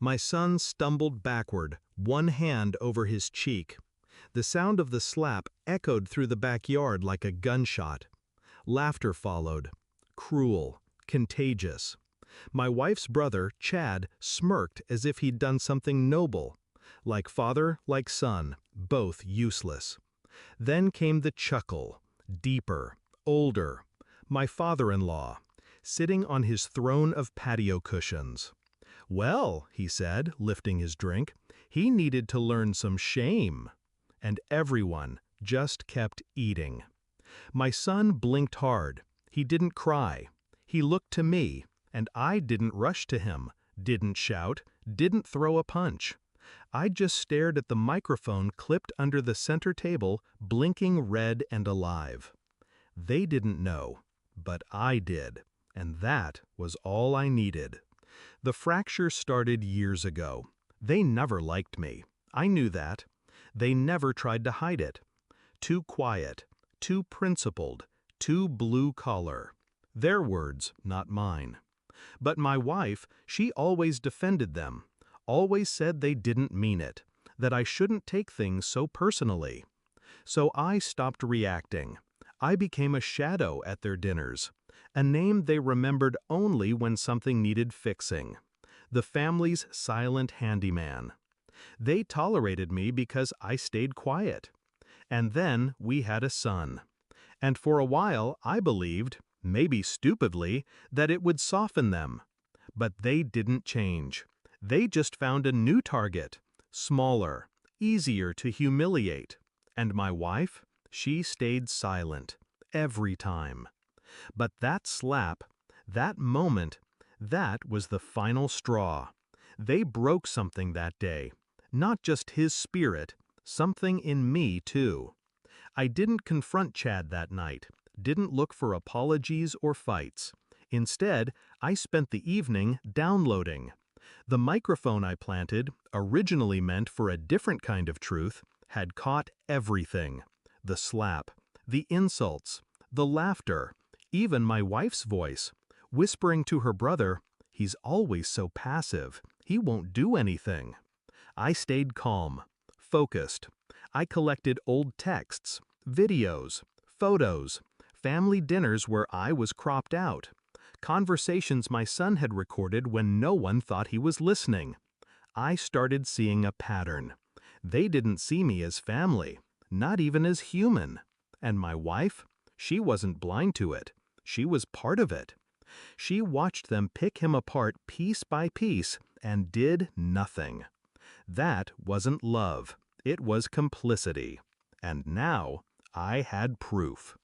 My son stumbled backward, one hand over his cheek. The sound of the slap echoed through the backyard like a gunshot. Laughter followed. Cruel, contagious. My wife's brother, Chad, smirked as if he'd done something noble. Like father, like son, both useless. Then came the chuckle, deeper, older. My father-in-law, sitting on his throne of patio cushions. Well, he said, lifting his drink, he needed to learn some shame. And everyone just kept eating. My son blinked hard. He didn't cry. He looked to me, and I didn't rush to him, didn't shout, didn't throw a punch. I just stared at the microphone clipped under the center table, blinking red and alive. They didn't know, but I did, and that was all I needed. The fracture started years ago. They never liked me. I knew that. They never tried to hide it. Too quiet, too principled, too blue-collar. Their words, not mine. But my wife, she always defended them, always said they didn't mean it, that I shouldn't take things so personally. So I stopped reacting. I became a shadow at their dinners, a name they remembered only when something needed fixing. The family's silent handyman. They tolerated me because I stayed quiet. And then we had a son. And for a while I believed, maybe stupidly, that it would soften them. But they didn't change. They just found a new target, smaller, easier to humiliate. And my wife, she stayed silent, every time. But that slap, that moment, that was the final straw. They broke something that day. Not just his spirit, something in me too. I didn't confront Chad that night, didn't look for apologies or fights. Instead, I spent the evening downloading. The microphone I planted, originally meant for a different kind of truth, had caught everything. The slap, the insults, the laughter, even my wife's voice, whispering to her brother, "He's always so passive, he won't do anything." I stayed calm, focused. I collected old texts, videos, photos, family dinners where I was cropped out, conversations my son had recorded when no one thought he was listening. I started seeing a pattern. They didn't see me as family, not even as human. And my wife? She wasn't blind to it. She was part of it. She watched them pick him apart piece by piece and did nothing. That wasn't love. It was complicity. And now I had proof.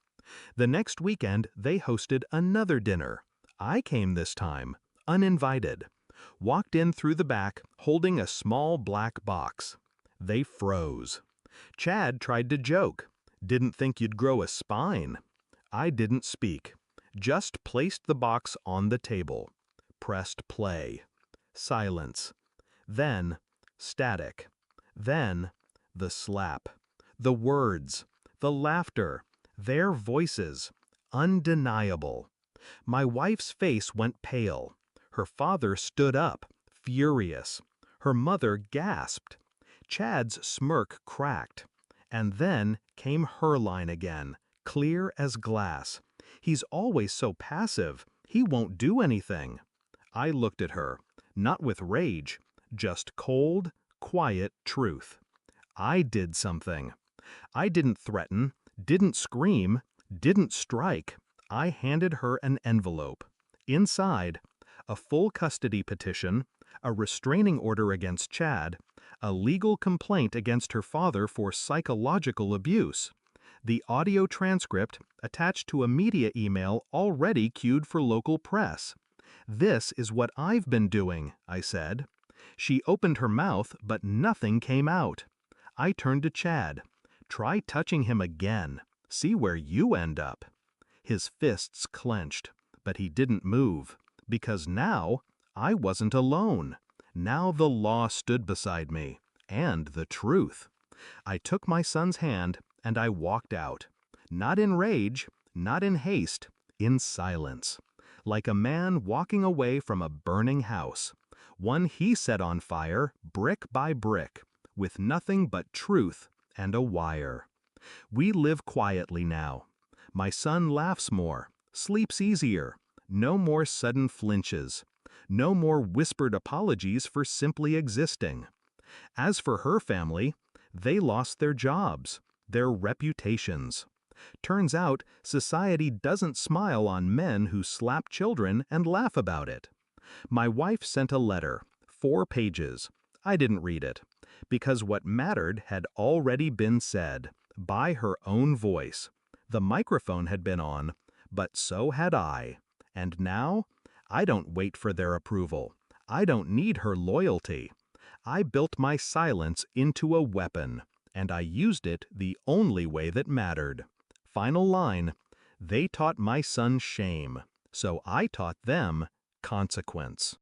The next weekend, they hosted another dinner. I came this time, uninvited. Walked in through the back, holding a small black box. They froze. Chad tried to joke. "Didn't think you'd grow a spine." I didn't speak. Just placed the box on the table. Pressed play. Silence. Then, static. Then, the slap. The words. The laughter. Their voices. Undeniable. My wife's face went pale. Her father stood up, furious. Her mother gasped. Chad's smirk cracked. And then came her line again, clear as glass. "He's always so passive. He won't do anything." I looked at her, not with rage, just cold, quiet truth. I did something. I didn't threaten, didn't scream, didn't strike. I handed her an envelope. Inside, a full custody petition, a restraining order against Chad, a legal complaint against her father for psychological abuse, the audio transcript attached to a media email already queued for local press. "This is what I've been doing," I said. She opened her mouth, but nothing came out. I turned to Chad. "Try touching him again. See where you end up." His fists clenched, but he didn't move, because now I wasn't alone. Now the law stood beside me, and the truth. I took my son's hand, and I walked out. Not in rage, not in haste, in silence. Like a man walking away from a burning house. one he set on fire, brick by brick, with nothing but truth and a wire. We live quietly now. My son laughs more, sleeps easier, no more sudden flinches, no more whispered apologies for simply existing. As for her family, they lost their jobs, their reputations. Turns out, society doesn't smile on men who slap children and laugh about it. My wife sent a letter, 4 pages. I didn't read it, because what mattered had already been said, by her own voice. The microphone had been on, but so had I. And now, I don't wait for their approval. I don't need her loyalty. I built my silence into a weapon, and I used it the only way that mattered. Final line, they taught my son shame, so I taught them consequence.